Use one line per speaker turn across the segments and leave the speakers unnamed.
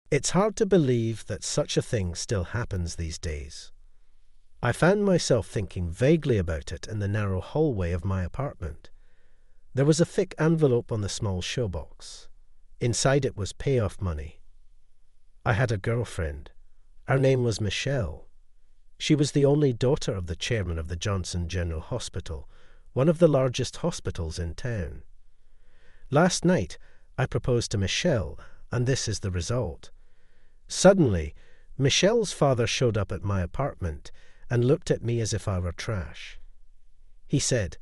It's hard to believe that such a thing still happens these days. I found myself thinking vaguely about it in the narrow hallway of my apartment. There was a thick envelope on the small showbox. Inside it was payoff money. I had a girlfriend. Her name was Michelle. She was the only daughter of the chairman of the Johnson General Hospital, one of the largest hospitals in town. Last night, I proposed to Michelle, and this is the result. Suddenly, Michelle's father showed up at my apartment and looked at me as if I were trash. He said,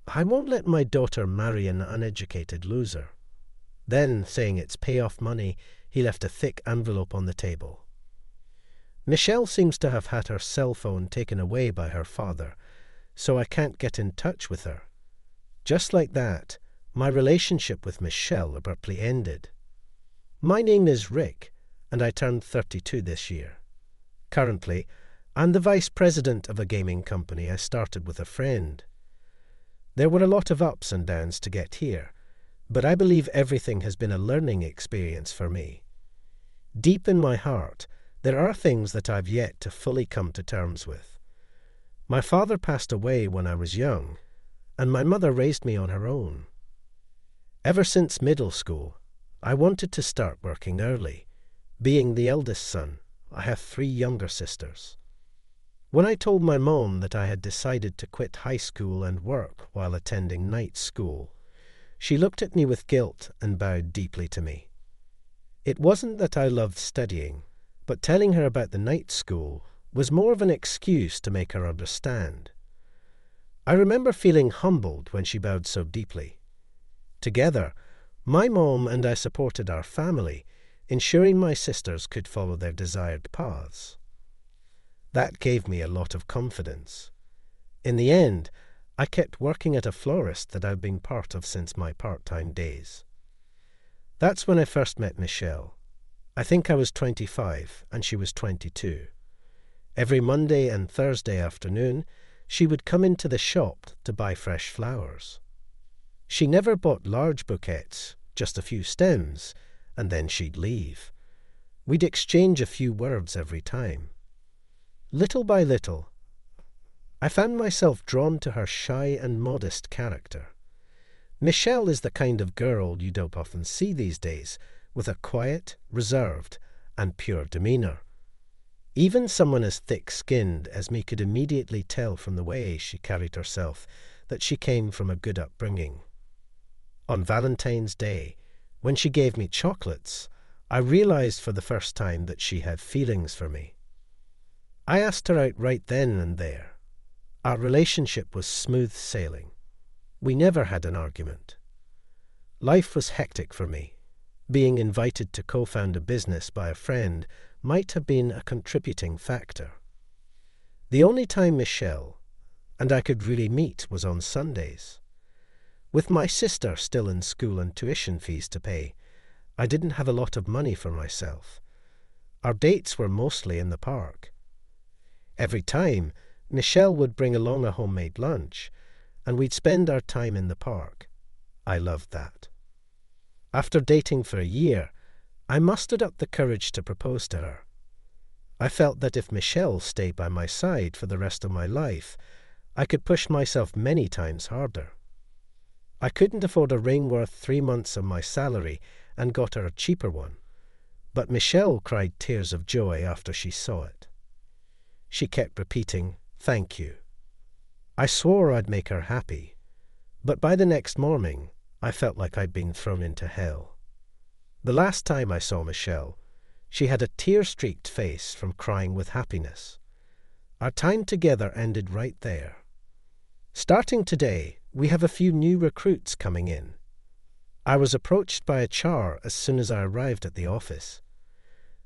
"I won't let my daughter marry an uneducated loser." Then, saying it's payoff money, he left a thick envelope on the table. Michelle seems to have had her cell phone taken away by her father, so I can't get in touch with her. Just like that, my relationship with Michelle abruptly ended. My name is Rick, and I turned 32 this year. Currently, I'm the vice president of a gaming company I started with a friend. There were a lot of ups and downs to get here, but I believe everything has been a learning experience for me. Deep in my heart, there are things that I've yet to fully come to terms with. My father passed away when I was young, and my mother raised me on her own. Ever since middle school, I wanted to start working early. Being the eldest son, I have 3 younger sisters. When I told my mom that I had decided to quit high school and work while attending night school, she looked at me with guilt and bowed deeply to me. It wasn't that I loved studying, but telling her about the night school was more of an excuse to make her understand. I remember feeling humbled when she bowed so deeply. Together, my mom and I supported our family, ensuring my sisters could follow their desired paths. That gave me a lot of confidence. In the end, I kept working at a florist that I've been part of since my part-time days. That's when I first met Michelle. I think I was 25 and she was 22. Every Monday and Thursday afternoon, she would come into the shop to buy fresh flowers. She never bought large bouquets, just a few stems, and then she'd leave. We'd exchange a few words every time. Little by little, I found myself drawn to her shy and modest character. Michelle is the kind of girl you don't often see these days, with a quiet, reserved, and pure demeanour. Even someone as thick-skinned as me could immediately tell from the way she carried herself that she came from a good upbringing. On Valentine's Day, when she gave me chocolates, I realized for the first time that she had feelings for me. I asked her out right then and there. Our relationship was smooth sailing. We never had an argument. Life was hectic for me. Being invited to co-found a business by a friend might have been a contributing factor. The only time Michelle and I could really meet was on Sundays. With my sister still in school and tuition fees to pay, I didn't have a lot of money for myself. Our dates were mostly in the park. Every time, Michelle would bring along a homemade lunch, and we'd spend our time in the park. I loved that. After dating for a year, I mustered up the courage to propose to her. I felt that if Michelle stayed by my side for the rest of my life, I could push myself many times harder. I couldn't afford a ring worth 3 months of my salary and got her a cheaper one, but Michelle cried tears of joy after she saw it. She kept repeating, "Thank you." I swore I'd make her happy, but by the next morning, I felt like I'd been thrown into hell. The last time I saw Michelle, she had a tear-streaked face from crying with happiness. Our time together ended right there. Starting today, we have a few new recruits coming in. I was approached by HR as soon as I arrived at the office.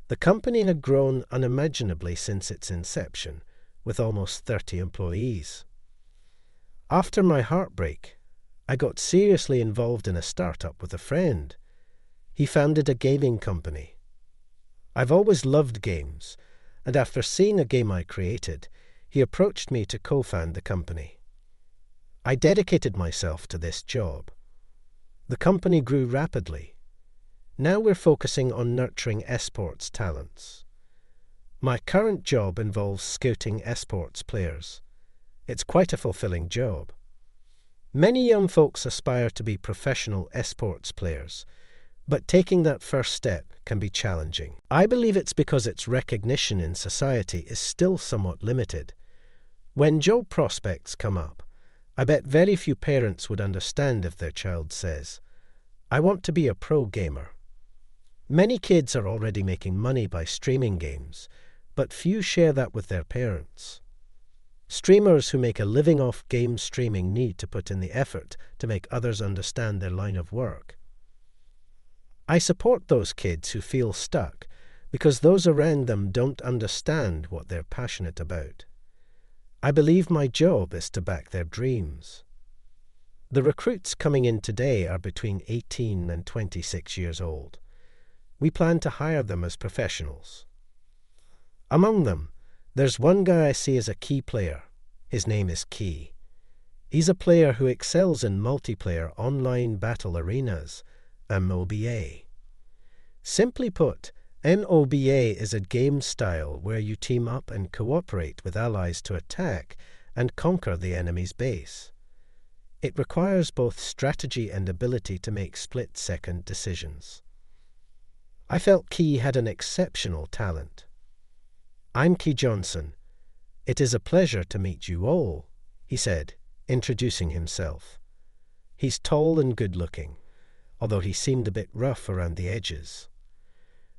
The company had grown unimaginably since its inception, with almost 30 employees. After my heartbreak, I got seriously involved in a startup with a friend. He founded a gaming company. I've always loved games, and after seeing a game I created, he approached me to co-found the company. I dedicated myself to this job. The company grew rapidly. Now we're focusing on nurturing esports talents. My current job involves scouting esports players. It's quite a fulfilling job. Many young folks aspire to be professional esports players, but taking that first step can be challenging. I believe it's because its recognition in society is still somewhat limited. When job prospects come up, I bet very few parents would understand if their child says, "I want to be a pro gamer." Many kids are already making money by streaming games, but few share that with their parents. Streamers who make a living off game streaming need to put in the effort to make others understand their line of work. I support those kids who feel stuck because those around them don't understand what they're passionate about. I believe my job is to back their dreams. The recruits coming in today are between 18 and 26 years old. We plan to hire them as professionals. Among them, there's one guy I see as a key player. His name is Key. He's a player who excels in multiplayer online battle arenas, MOBA. Simply put, MOBA is a game style where you team up and cooperate with allies to attack and conquer the enemy's base. It requires both strategy and ability to make split-second decisions. I felt Key had an exceptional talent. "I'm Key Johnson. It is a pleasure to meet you all," he said, introducing himself. He's tall and good-looking, although he seemed a bit rough around the edges.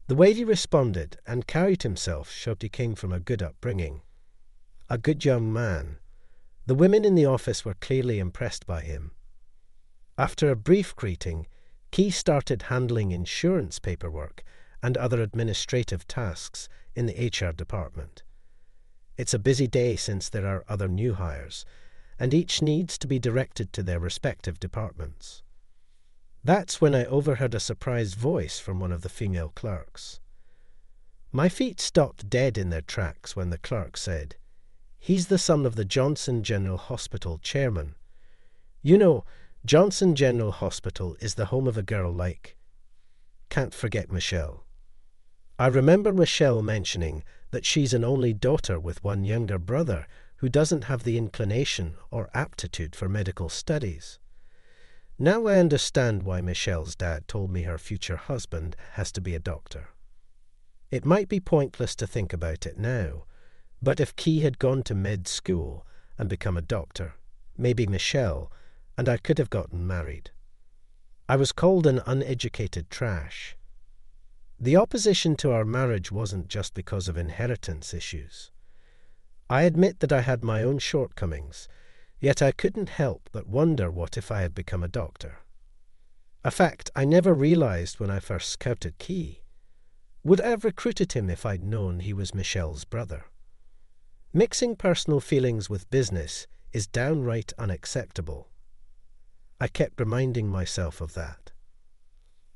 The way he responded and carried himself showed he came from a good upbringing. A good young man. The women in the office were clearly impressed by him. After a brief greeting, Key started handling insurance paperwork and other administrative tasks in the HR department. It's a busy day since there are other new hires, and each needs to be directed to their respective departments. That's when I overheard a surprised voice from one of the female clerks. My feet stopped dead in their tracks when the clerk said, "He's the son of the Johnson General Hospital chairman. You know, Johnson General Hospital is the home of a girl like... Can't forget Michelle." I remember Michelle mentioning that she's an only daughter with one younger brother who doesn't have the inclination or aptitude for medical studies. Now I understand why Michelle's dad told me her future husband has to be a doctor. It might be pointless to think about it now, but if Key had gone to med school and become a doctor, maybe Michelle, and I could have gotten married. I was called an uneducated trash. The opposition to our marriage wasn't just because of inheritance issues. I admit that I had my own shortcomings, yet I couldn't help but wonder what if I had become a doctor. A fact I never realized when I first scouted Key. Would I have recruited him if I'd known he was Michelle's brother? Mixing personal feelings with business is downright unacceptable. I kept reminding myself of that.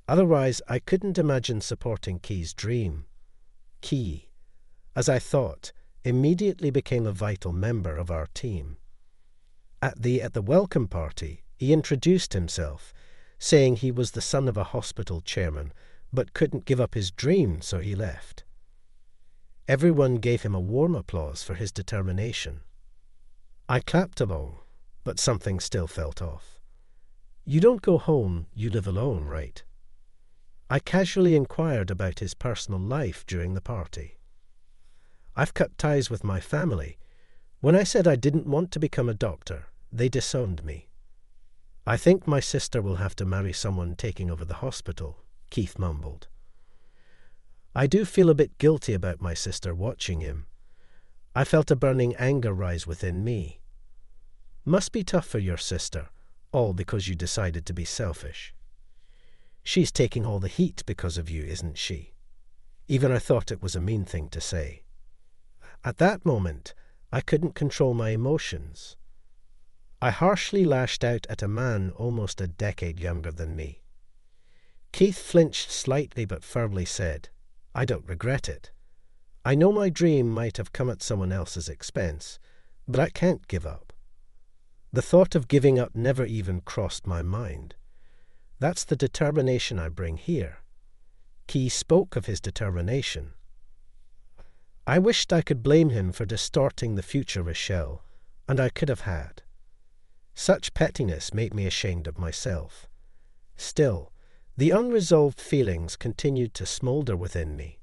Otherwise, I couldn't imagine supporting Key's dream. Key, as I thought, immediately became a vital member of our team. At the welcome party, he introduced himself, saying he was the son of a hospital chairman, but couldn't give up his dream, so he left. Everyone gave him a warm applause for his determination. I clapped along, but something still felt off. "You don't go home, you live alone, right?" I casually inquired about his personal life during the party. "I've cut ties with my family. When I said I didn't want to become a doctor, they disowned me." "I think my sister will have to marry someone taking over the hospital," Keith mumbled. I do feel a bit guilty about my sister watching him. I felt a burning anger rise within me. Must be tough for your sister, all because you decided to be selfish. She's taking all the heat because of you, isn't she? Even I thought it was a mean thing to say. At that moment, I couldn't control my emotions. I harshly lashed out at a man almost a decade younger than me. Keith flinched slightly but firmly said, "I don't regret it. I know my dream might have come at someone else's expense, but I can't give up." The thought of giving up never even crossed my mind. That's the determination I bring here. Keith spoke of his determination. I wished I could blame him for distorting the future Rochelle, and I could have had. Such pettiness made me ashamed of myself. Still, the unresolved feelings continued to smoulder within me.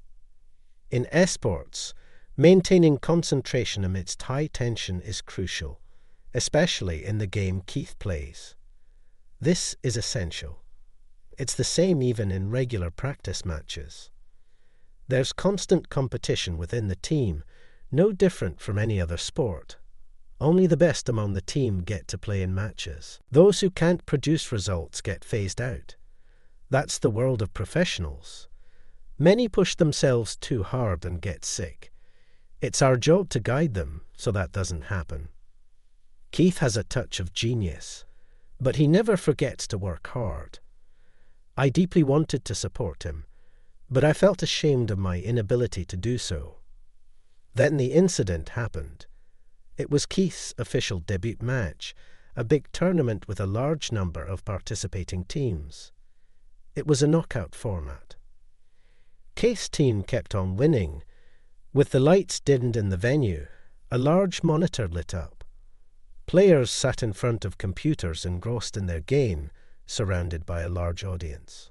In esports, maintaining concentration amidst high tension is crucial, especially in the game Keith plays. This is essential. It's the same even in regular practice matches. There's constant competition within the team, no different from any other sport. Only the best among the team get to play in matches. Those who can't produce results get phased out. That's the world of professionals. Many push themselves too hard and get sick. It's our job to guide them so that doesn't happen. Keith has a touch of genius, but he never forgets to work hard. I deeply wanted to support him, but I felt ashamed of my inability to do so. Then the incident happened. It was Keith's official debut match, a big tournament with a large number of participating teams. It was a knockout format. Keith's team kept on winning. With the lights dimmed in the venue, a large monitor lit up. Players sat in front of computers engrossed in their game, surrounded by a large audience.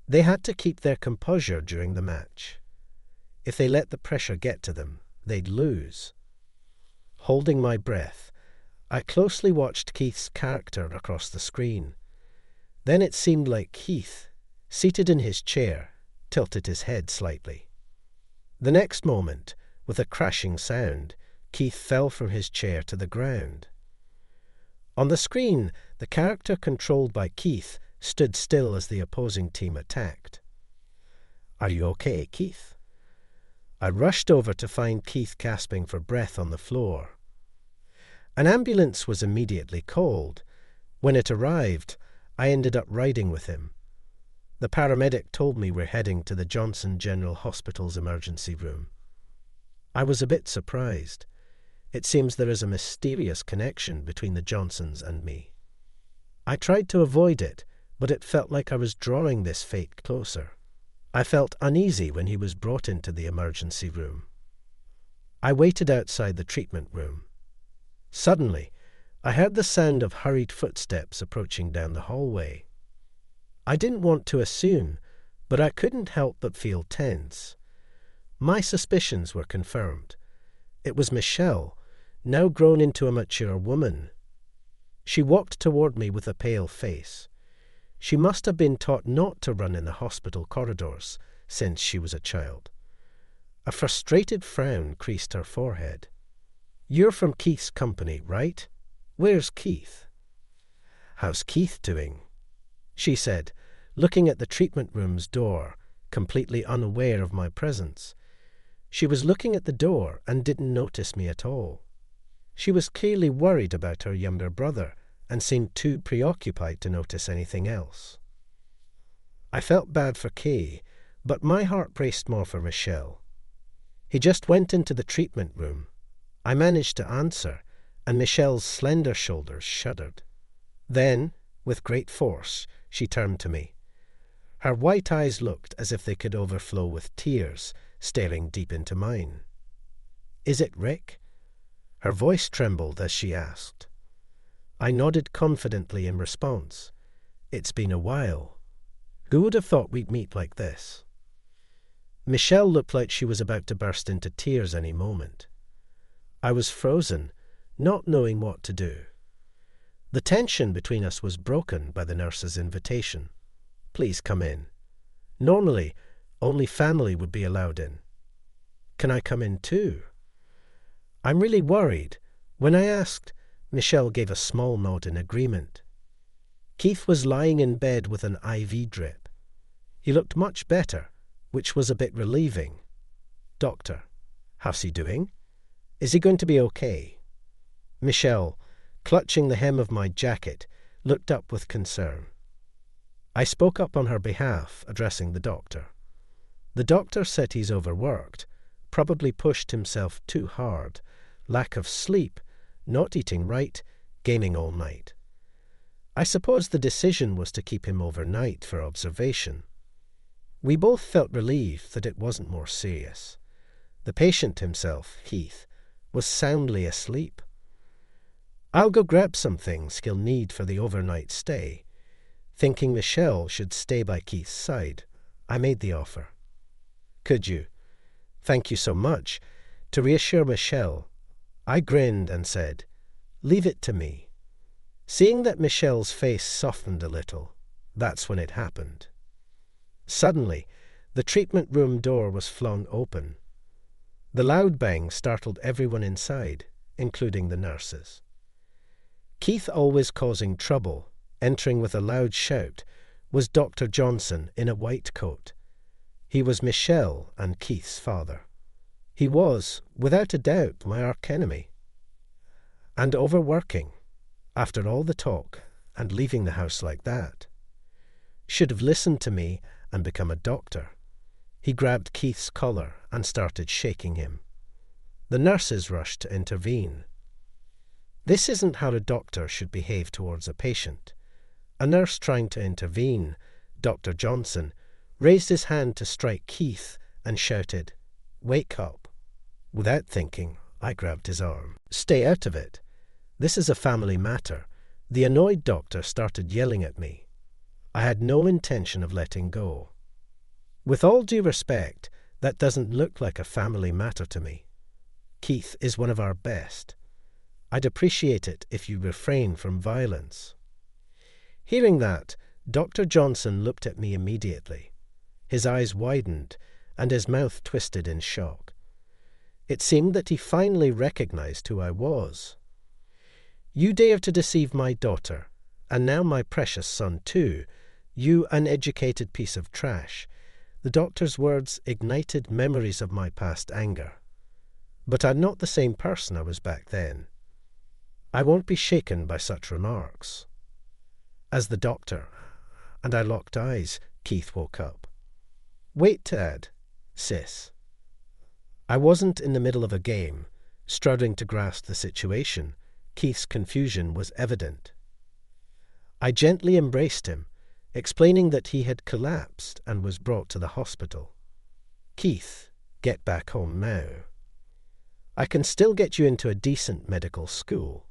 They had to keep their composure during the match. If they let the pressure get to them, they'd lose. Holding my breath, I closely watched Keith's character across the screen. Then it seemed like Keith, seated in his chair, tilted his head slightly. The next moment, with a crashing sound, Keith fell from his chair to the ground. On the screen, the character controlled by Keith stood still as the opposing team attacked. "Are you okay, Keith?" I rushed over to find Keith gasping for breath on the floor. An ambulance was immediately called. When it arrived, I ended up riding with him. The paramedic told me we're heading to the Johnson General Hospital's emergency room. I was a bit surprised. It seems there is a mysterious connection between the Johnsons and me. I tried to avoid it, but it felt like I was drawing this fate closer. I felt uneasy when he was brought into the emergency room. I waited outside the treatment room. Suddenly, I heard the sound of hurried footsteps approaching down the hallway. I didn't want to assume, but I couldn't help but feel tense. My suspicions were confirmed. It was Michelle, now grown into a mature woman. She walked toward me with a pale face. She must have been taught not to run in the hospital corridors since she was a child. A frustrated frown creased her forehead. "You're from Keith's company, right? Where's Keith?" "How's Keith doing?" she said, looking at the treatment room's door, completely unaware of my presence. She was looking at the door and didn't notice me at all. She was clearly worried about her younger brother and seemed too preoccupied to notice anything else. I felt bad for Kay, but my heart braced more for Michelle. He just went into the treatment room. I managed to answer, and Michelle's slender shoulders shuddered. Then, with great force, she turned to me. Her white eyes looked as if they could overflow with tears, staring deep into mine. "Is it Rick?" Her voice trembled as she asked. I nodded confidently in response. "It's been a while. Who would have thought we'd meet like this?" Michelle looked like she was about to burst into tears any moment. I was frozen, not knowing what to do. The tension between us was broken by the nurse's invitation. "Please come in." Normally, only family would be allowed in. "Can I come in too?" I'm really worried. When I asked, Michelle gave a small nod in agreement. Keith was lying in bed with an IV drip. He looked much better, which was a bit relieving. "Doctor, how's he doing? Is he going to be okay?" Michelle, clutching the hem of my jacket, looked up with concern. I spoke up on her behalf, addressing the doctor. The doctor said he's overworked, probably pushed himself too hard, lack of sleep, not eating right, gaming all night. I suppose the decision was to keep him overnight for observation. We both felt relieved that it wasn't more serious. The patient himself, Heath, was soundly asleep. "I'll go grab some things he'll need for the overnight stay." Thinking Michelle should stay by Keith's side, I made the offer. "Could you? Thank you so much." To reassure Michelle, I grinned and said, "Leave it to me." Seeing that Michelle's face softened a little, that's when it happened. Suddenly, the treatment room door was flung open. The loud bang startled everyone inside, including the nurses. Keith, always causing trouble, entering with a loud shout, was Dr. Johnson in a white coat. He was Michelle and Keith's father. He was, without a doubt, my archenemy. And overworking, after all the talk, and leaving the house like that. Should have listened to me and become a doctor. He grabbed Keith's collar and started shaking him. The nurses rushed to intervene. This isn't how a doctor should behave towards a patient. A nurse trying to intervene, Dr. Johnson, raised his hand to strike Keith and shouted, "Wake up." Without thinking, I grabbed his arm. "Stay out of it. This is a family matter." The annoyed doctor started yelling at me. I had no intention of letting go. With all due respect, that doesn't look like a family matter to me. Keith is one of our best. I'd appreciate it if you refrain from violence. Hearing that, Dr. Johnson looked at me immediately. His eyes widened, and his mouth twisted in shock. It seemed that he finally recognized who I was. "You dare to deceive my daughter, and now my precious son too, you uneducated piece of trash." The doctor's words ignited memories of my past anger. But I'm not the same person I was back then. I won't be shaken by such remarks. As the doctor and I locked eyes, Keith woke up. "Wait, Dad, sis." I wasn't in the middle of a game, struggling to grasp the situation. Keith's confusion was evident. I gently embraced him, explaining that he had collapsed and was brought to the hospital. "Keith, get back home now. I can still get you into a decent medical school.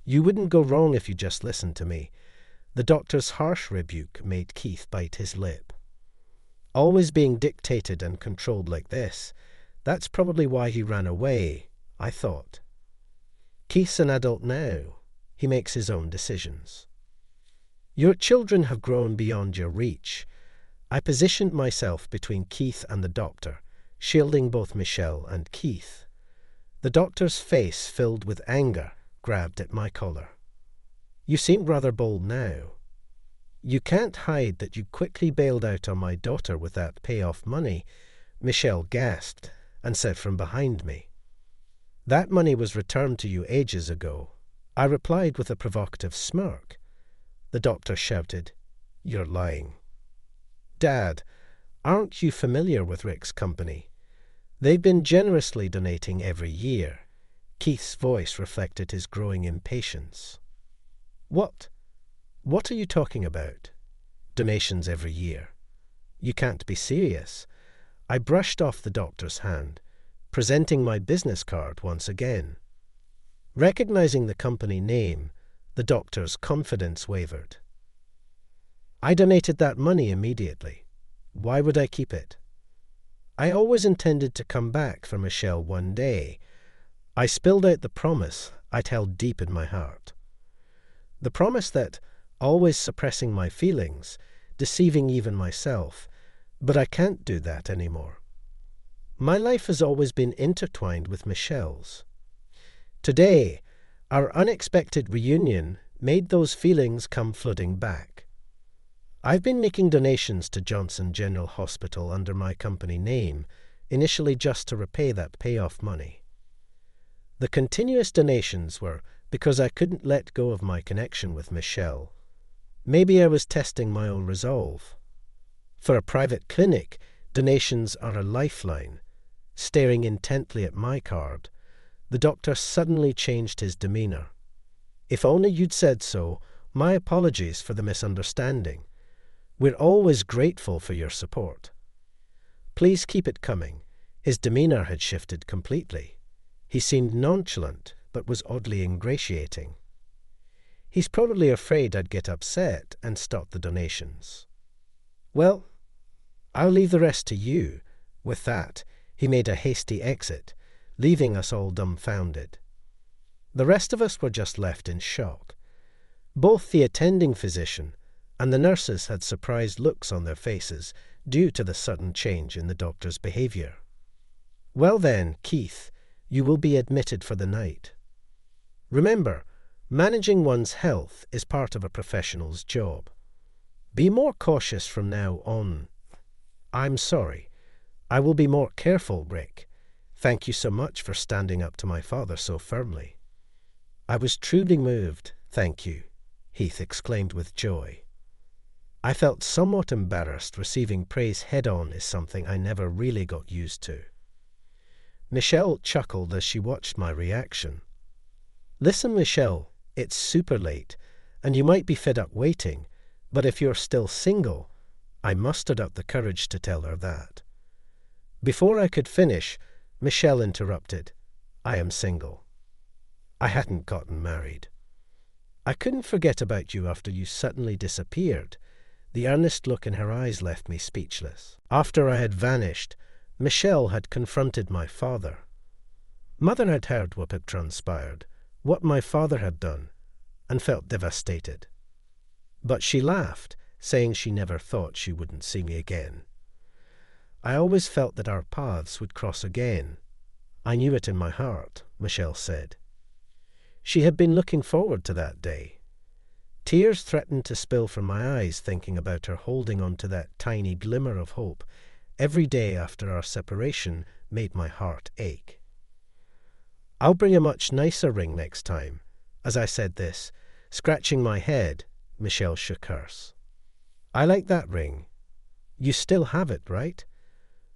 You wouldn't go wrong if you just listened to me." The doctor's harsh rebuke made Keith bite his lip. Always being dictated and controlled like this, that's probably why he ran away, I thought. Keith's an adult now. He makes his own decisions. Your children have grown beyond your reach. I positioned myself between Keith and the doctor, shielding both Michelle and Keith. The doctor's face, filled with anger, grabbed at my collar. "You seem rather bold now. You can't hide that you quickly bailed out on my daughter with that payoff money," Michelle gasped and said from behind me. "That money was returned to you ages ago." I replied with a provocative smirk. The doctor shouted, "You're lying." "Dad, aren't you familiar with Rick's company? They've been generously donating every year." Keith's voice reflected his growing impatience. What are you talking about? Donations every year? You can't be serious." I brushed off the doctor's hand, presenting my business card once again. Recognizing the company name, the doctor's confidence wavered. "I donated that money immediately. Why would I keep it? I always intended to come back for Michelle one day." I spilled out the promise I'd held deep in my heart. The promise that, always suppressing my feelings, deceiving even myself, but I can't do that anymore. My life has always been intertwined with Michelle's. Today, our unexpected reunion made those feelings come flooding back. I've been making donations to Johnson General Hospital under my company name, initially just to repay that payoff money. The continuous donations were because I couldn't let go of my connection with Michelle. Maybe I was testing my own resolve. For a private clinic, donations are a lifeline. Staring intently at my card, the doctor suddenly changed his demeanor. "If only you'd said so. My apologies for the misunderstanding. We're always grateful for your support." Please keep it coming. His demeanour had shifted completely. He seemed nonchalant, but was oddly ingratiating. He's probably afraid I'd get upset and stop the donations. Well, I'll leave the rest to you. With that, he made a hasty exit, leaving us all dumbfounded. The rest of us were just left in shock. Both the attending physician and the nurses had surprised looks on their faces due to the sudden change in the doctor's behaviour. Well then, Keith, you will be admitted for the night. Remember, managing one's health is part of a professional's job. Be more cautious from now on. I'm sorry. I will be more careful, Rick. Thank you so much for standing up to my father so firmly. I was truly moved, thank you, Heath exclaimed with joy. I felt somewhat embarrassed. Receiving praise head-on is something I never really got used to. Michelle chuckled as she watched my reaction. Listen, Michelle, it's super late, and you might be fed up waiting, but if you're still single, I mustered up the courage to tell her that. Before I could finish, Michelle interrupted. I am single. I hadn't gotten married. I couldn't forget about you after you suddenly disappeared. The earnest look in her eyes left me speechless. After I had vanished, Michelle had confronted my father. Mother had heard what had transpired, what my father had done, and felt devastated. But she laughed, saying she never thought she wouldn't see me again. I always felt that our paths would cross again. I knew it in my heart, Michelle said. She had been looking forward to that day. Tears threatened to spill from my eyes thinking about her holding on to that tiny glimmer of hope. Every day after our separation made my heart ache. I'll bring a much nicer ring next time. As I said this, scratching my head, Michelle shook hers. I like that ring. You still have it, right?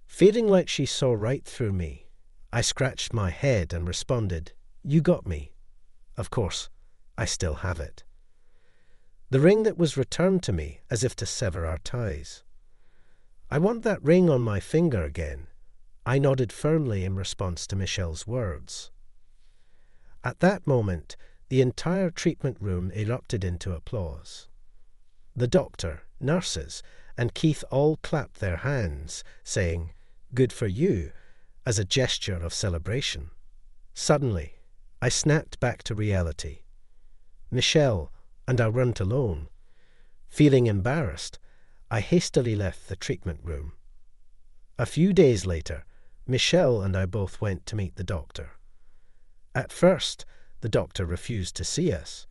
Feeling like she saw right through me, I scratched my head and responded, You got me. Of course, I still have it. The ring that was returned to me as if to sever our ties. I want that ring on my finger again. I nodded firmly in response to Michelle's words. At that moment, the entire treatment room erupted into applause. The doctor, nurses, and Keith all clapped their hands, saying, Good for you, as a gesture of celebration. Suddenly, I snapped back to reality. Michelle and I weren't alone. Feeling embarrassed, I hastily left the treatment room. A few days later, Michelle and I both went to meet the doctor. At first, the doctor refused to see us,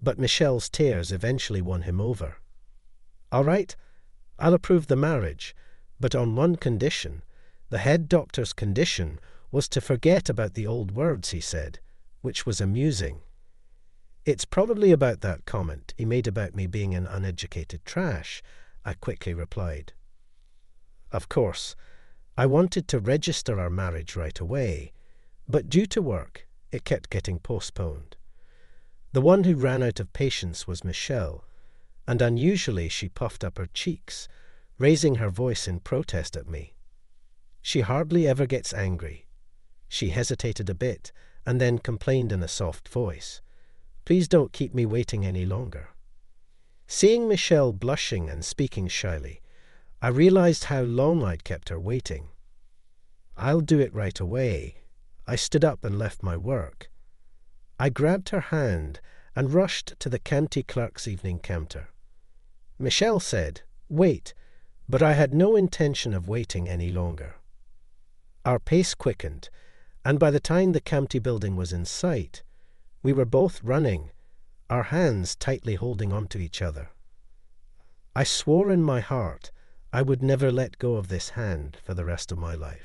but Michelle's tears eventually won him over. All right, I'll approve the marriage, but on one condition. The head doctor's condition was to forget about the old words he said, which was amusing. It's probably about that comment he made about me being an uneducated trash, I quickly replied. Of course, I wanted to register our marriage right away, but due to work, it kept getting postponed. The one who ran out of patience was Michelle, and unusually she puffed up her cheeks, raising her voice in protest at me. She hardly ever gets angry. She hesitated a bit, and then complained in a soft voice, Please don't keep me waiting any longer. Seeing Michelle blushing and speaking shyly, I realized how long I'd kept her waiting. I'll do it right away. I stood up and left my work. I grabbed her hand and rushed to the county clerk's evening counter. Michelle said, Wait, but I had no intention of waiting any longer. Our pace quickened, and by the time the county building was in sight, we were both running, our hands tightly holding onto each other. I swore in my heart I would never let go of this hand for the rest of my life.